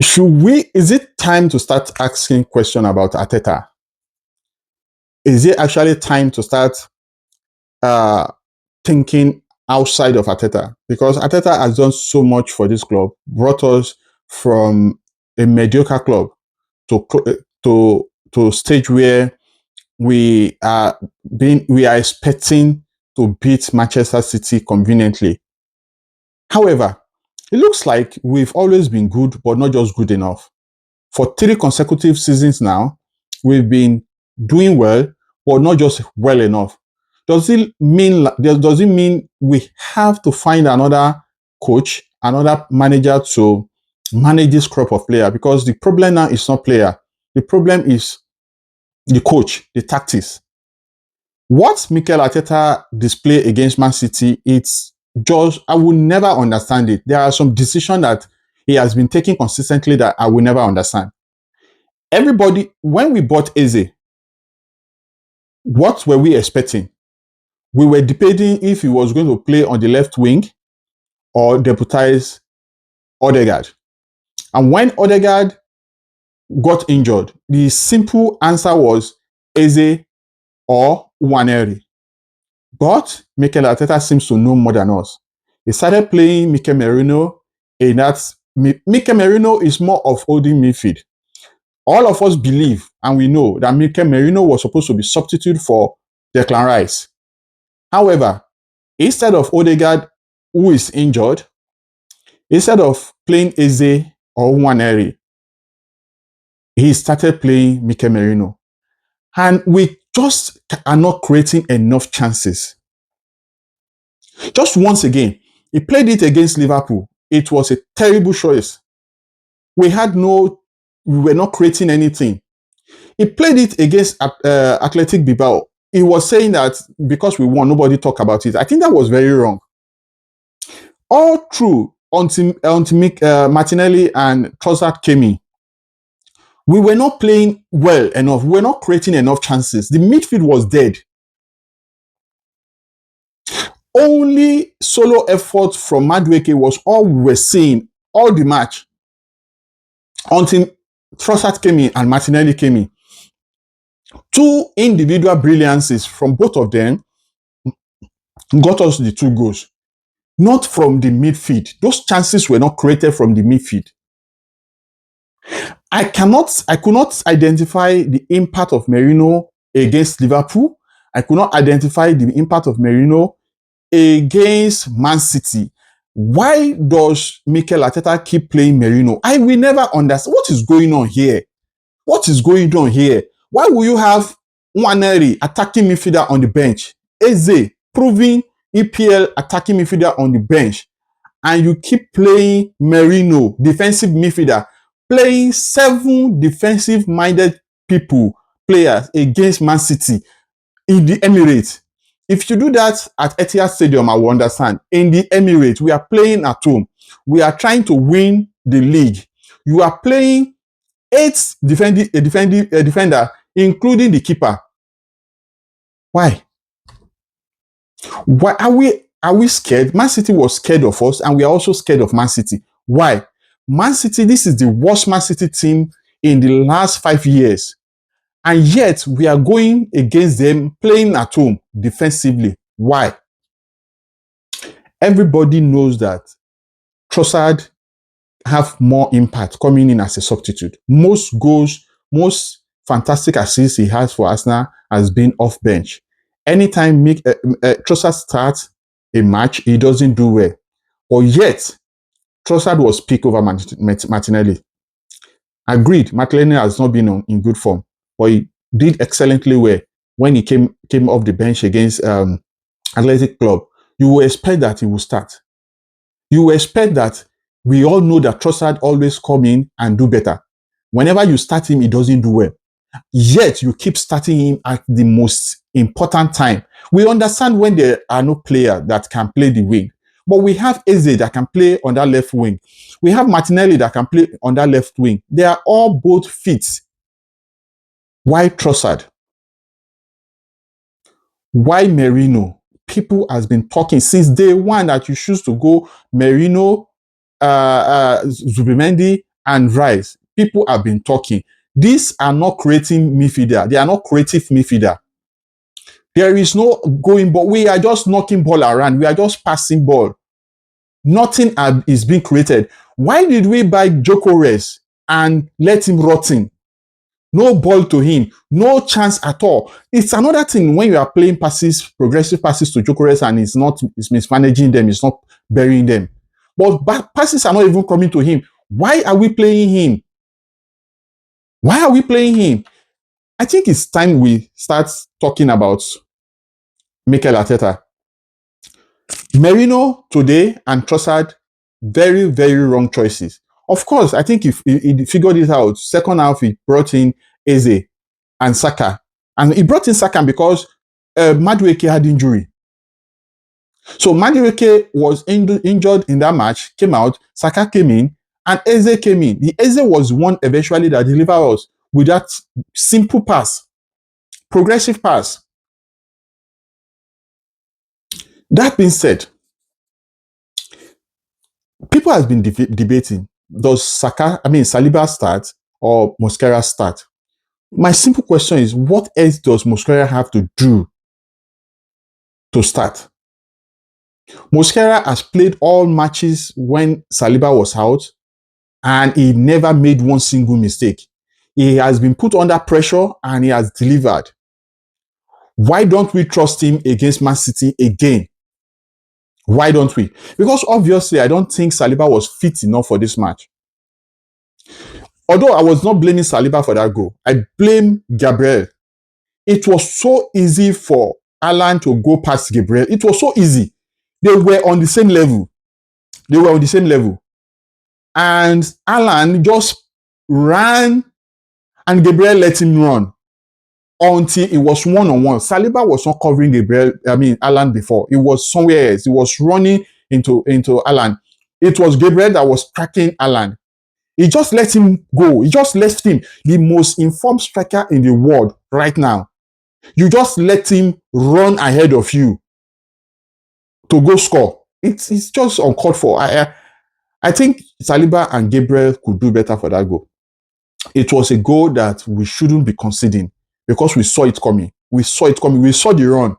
Is it time to start asking questions about Arteta? Is it actually time to start uh, thinking outside of Arteta? Because Arteta has done so much for this club, brought us from a mediocre club to to stage where we are expecting to beat Manchester City conveniently. However, it looks like we've always been good, but not just good enough. For 3 consecutive seasons now, we've been doing well, but not just well enough. Does it mean we have to find another coach, another manager to manage this crop of player? Because the problem now is not player. The problem is the coach, the tactics. What Mikel Arteta display against Man City, it's just I will never understand it. There are some decisions that he has been taking consistently that I will never understand. Everybody, when we bought Eze, what were we expecting? We were debating if he was going to play on the left wing or deputize Odegaard. And when Odegaard got injured, the simple answer was Eze or Waneri. But Mikel Arteta seems to know more than us. He started playing Mikel Merino, and that's Mikel Merino is more of holding midfield. All of us believe and we know that Mikel Merino was supposed to be substitute for Declan Rice. However, instead of Odegaard, who is injured, instead of playing Eze or Waneri, he started playing Mikel Merino. And we just are not creating enough chances. Just once again, he played it against Liverpool. It was a terrible choice. We were not creating anything. He played it against Athletic Bilbao. He was saying that because we won, nobody talk about it. I think that was very wrong. All through until Martinelli and Trossard came in, we were not playing well enough. We were not creating enough chances. The midfield was dead. Only solo effort from Madueke was all we were seeing all the match until Trossard came in and Martinelli came in. 2 individual brilliances from both of them got us the 2 goals, not from the midfield. Those chances were not created from the midfield. I could not identify the impact of Merino against Liverpool. I could not identify the impact of Merino against Man City. Why does Mikel Arteta keep playing Merino? I will never understand what is going on here. What is going on here? Why will you have Waneri attacking midfielder on the bench? Eze proving EPL attacking midfielder on the bench, and you keep playing Merino, defensive midfielder, playing 7 defensive-minded players against Man City in the Emirates. If you do that at Etihad Stadium, I will understand. In the Emirates, we are playing at home. We are trying to win the league. You are playing 8 defender, including the keeper. Why? Why are we scared? Man City was scared of us, and we are also scared of Man City. Why? Man City, this is the worst Man City team in the last 5 years. And yet we are going against them playing at home defensively. Why? Everybody knows that Trossard have more impact coming in as a substitute. Most goals, most fantastic assists he has for Arsenal has been off bench. Anytime Trossard starts a match, he doesn't do well. Or yet, Trossard was picked over Martinelli. Agreed, Martinelli has not been in good form, but he did excellently well when he came off the bench against Athletic Club. You will expect that he will start. You will expect that. We all know that Trossard always come in and do better. Whenever you start him, he doesn't do well. Yet you keep starting him at the most important time. We understand when there are no players that can play the wing, but we have Eze that can play on that left wing. We have Martinelli that can play on that left wing. They are all both fit. Why Trossard? Why Merino? People has been talking since day one that you choose to go Merino, Zubimendi, and Rice, people have been talking. These are not creating midfielder. They are not creative midfielder. There is no going, but we are just knocking ball around. We are just passing ball. Nothing is being created. Why did we buy Gyökeres and let him rot in? No ball to him, no chance at all. It's another thing when you are playing passes, progressive passes to Gyökeres, and he's mismanaging them, he's not burying them. But passes are not even coming to him. Why are we playing him? Why are we playing him? I think it's time we start talking about Mikel Arteta. Merino today and Trossard, very, very wrong choices. Of course, I think if he figured it out, second half he brought in Eze and Saka. And he brought in Saka because Madueke had injury. So Madueke was injured in that match, came out, Saka came in, and Eze came in. The Eze was one eventually that delivered us with that simple pass, progressive pass. That being said, people have been debating, does Saliba start or Mosquera start? My simple question is, what else does Mosquera have to do to start? Mosquera has played all matches when Saliba was out, and he never made one single mistake. He has been put under pressure and he has delivered. Why don't we trust him against Man City again? Why don't we? Because obviously, I don't think Saliba was fit enough for this match. Although I was not blaming Saliba for that goal, I blame Gabriel. It was so easy for Alan to go past Gabriel. It was so easy. They were on the same level. They were on the same level. And Alan just ran and Gabriel let him run until it was one-on-one. Saliba was not covering Alan before. It was somewhere else. He was running into Alan. It was Gabriel that was tracking Alan. He just let him go. He just left him, the most informed striker in the world right now. You just let him run ahead of you to go score. It's just uncalled for. I think Saliba and Gabriel could do better for that goal. It was a goal that we shouldn't be conceding because we saw it coming. We saw it coming. We saw the run.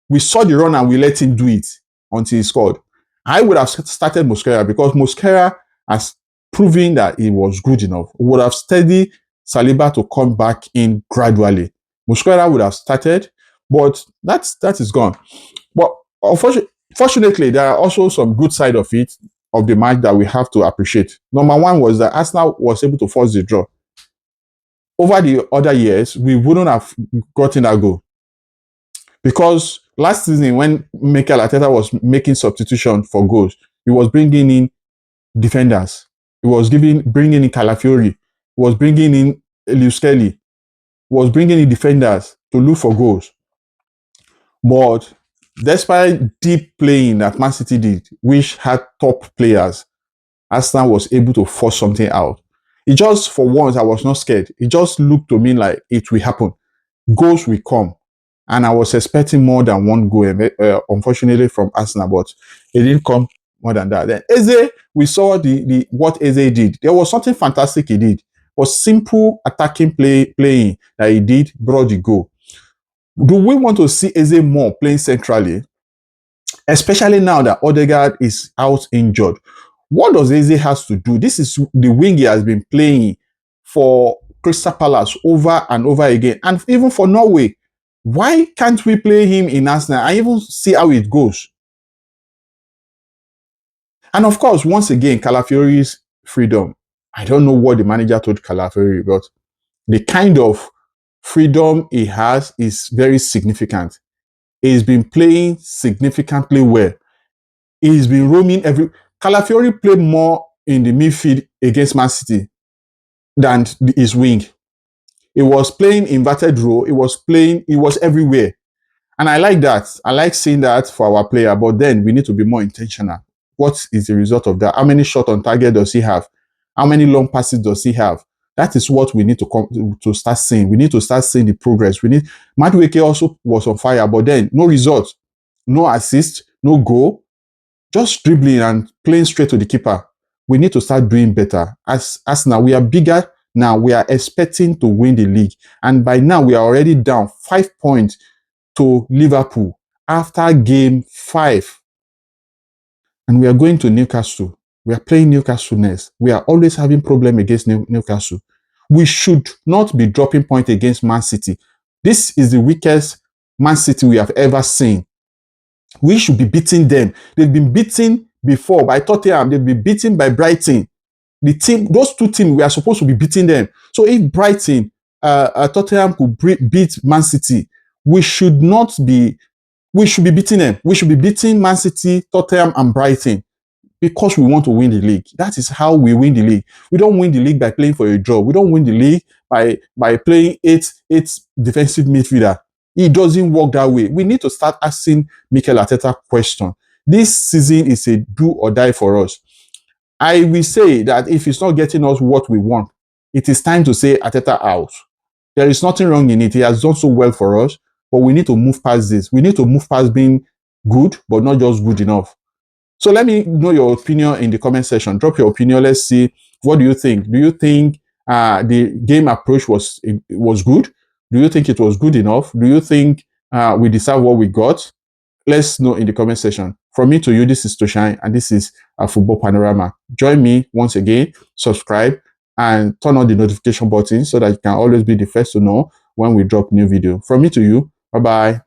We saw the run and we let him do it until he scored. I would have started Mosquera because Mosquera has proven that he was good enough. We would have steadied Saliba to come back in gradually. Mosquera would have started, but that is gone. But unfortunately, there are also some good side of it, of the match, that we have to appreciate. Number one was that Arsenal was able to force the draw. Over the other years, we wouldn't have gotten that goal. Because last season, when Mikel Arteta was making substitution for goals, he was bringing in defenders. He was bringing in Calafiori. He was bringing in Lewis Kelly. He was bringing in defenders to look for goals. But despite deep playing that Man City did, which had top players, Arsenal was able to force something out. It just, for once, I was not scared. It just looked to me like it will happen. Goals will come. And I was expecting more than one goal, unfortunately, from Arsenal, but it didn't come more than that. Then Eze, we saw what Eze did. There was something fantastic he did. It was simple attacking playing that he did, brought the goal. Do we want to see Eze more playing centrally? Especially now that Odegaard is out injured. What does Eze has to do? This is the wing he has been playing for Crystal Palace over and over again, and even for Norway. Why can't we play him in Arsenal and even see how it goes? And of course, once again, Calafiori's freedom. I don't know what the manager told Calafiori, but the kind of freedom he has is very significant. He's been playing significantly well. He's been roaming Calafiori played more in the midfield against Man City than his wing. He was playing inverted role. He was everywhere. And I like that. I like seeing that for our player. But then we need to be more intentional. What is the result of that? How many shots on target does he have? How many long passes does he have? That is what we need to start seeing. We need to start seeing the progress. Madueke also was on fire, but then no result, no assist, no goal, just dribbling and playing straight to the keeper. we need to start doing better. As now we are bigger now, we are expecting to win the league, and by now we are already down 5 points to Liverpool after game 5, and we are going to Newcastle. We are playing Newcastle next. We are always having problem against Newcastle. We should not be dropping points against Man City. This is the weakest Man City we have ever seen. We should be beating them. They've been beaten before by Tottenham. They've been beaten by Brighton. Those two teams, we are supposed to be beating them. So if Brighton, Tottenham could beat Man City, we should not be. We should be beating them. We should be beating Man City, Tottenham, and Brighton because we want to win the league. That is how we win the league. We don't win the league by playing for a draw. We don't win the league by playing eight defensive midfielder. It doesn't work that way. We need to start asking Mikel Arteta question. This season is a do or die for us. I will say that if it's not getting us what we want, it is time to say Arteta out. There is nothing wrong in it. He has done so well for us, but we need to move past this. We need to move past being good, but not just good enough. So let me know your opinion in the comment section. Drop your opinion. Let's see. What do you think? Do you think the game approach was good? Do you think it was good enough? Do you think we deserve what we got? Let's know in the comment section. From me to you, this is Toshine, and this is a Football Panorama. Join me once again, subscribe, and turn on the notification button so that you can always be the first to know when we drop new video. From me to you, bye-bye.